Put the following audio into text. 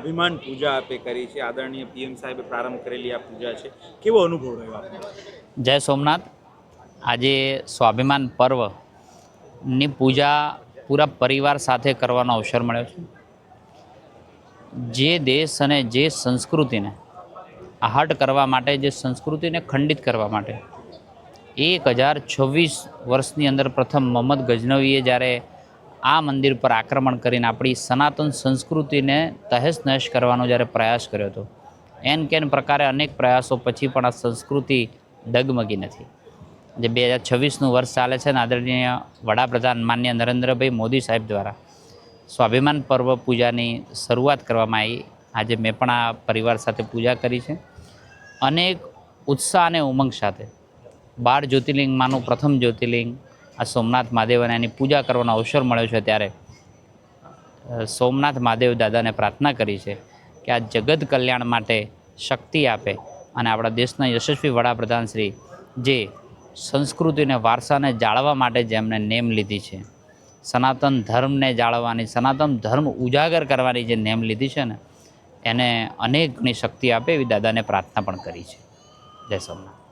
સ્વાભિમાન પૂજા આપે કરી છે, આદરણીય પીએમ સાહેબે પ્રારંભ કરેલી આ પૂજા છે, કેવો અનુભવ રહ્યો આપનો? જય સોમનાથ. આજે સ્વાભિમાન પર્વની પૂજા પૂરા પરિવાર સાથે કરવાનો અવસર મળ્યો છે. જે દેશ અને જે સંસ્કૃતિને આહટ કરવા માટે, જે સંસ્કૃતિને ખંડિત કરવા માટે 1026 વર્ષની અંદર પ્રથમ મોહમ્મદ ગઝનવીએ જ્યારે આ મંદિર પર આક્રમણ કરીને આપણી સનાતન સંસ્કૃતિને તહેસ નહેસ કરવાનો જ્યારે પ્રયાસ કર્યો હતો, એન કેન પ્રકારે અનેક પ્રયાસો પછી પણ આ સંસ્કૃતિ ડગમગી નથી. જે 2026નું વર્ષ ચાલે છે ને, આદરણીય વડાપ્રધાન માનનીય નરેન્દ્રભાઈ મોદી સાહેબ દ્વારા સ્વાભિમાન પર્વ પૂજાની શરૂઆત કરવામાં આવી. આજે મેં પણ આ પરિવાર સાથે પૂજા કરી છે. અનેક ઉત્સાહ અને ઉમંગ સાથે 12 જ્યોતિર્લિંગમાંનું પ્રથમ જ્યોતિર્લિંગ આ સોમનાથ મહાદેવ અને એની પૂજા કરવાનો અવસર મળ્યો છે. ત્યારે સોમનાથ મહાદેવ દાદાને પ્રાર્થના કરી છે કે આ જગત કલ્યાણ માટે શક્તિ આપે અને આપણા દેશના યશસ્વી વડાપ્રધાન શ્રી જે સંસ્કૃતિને વારસાને જાળવવા માટે જેમણે નેમ લીધી છે, સનાતન ધર્મને જાળવવાની, સનાતન ધર્મ ઉજાગર કરવાની જે નેમ લીધી છે ને, એને અનેક ગણી શક્તિ આપે એવી દાદાને પ્રાર્થના પણ કરી છે. જય સોમનાથ.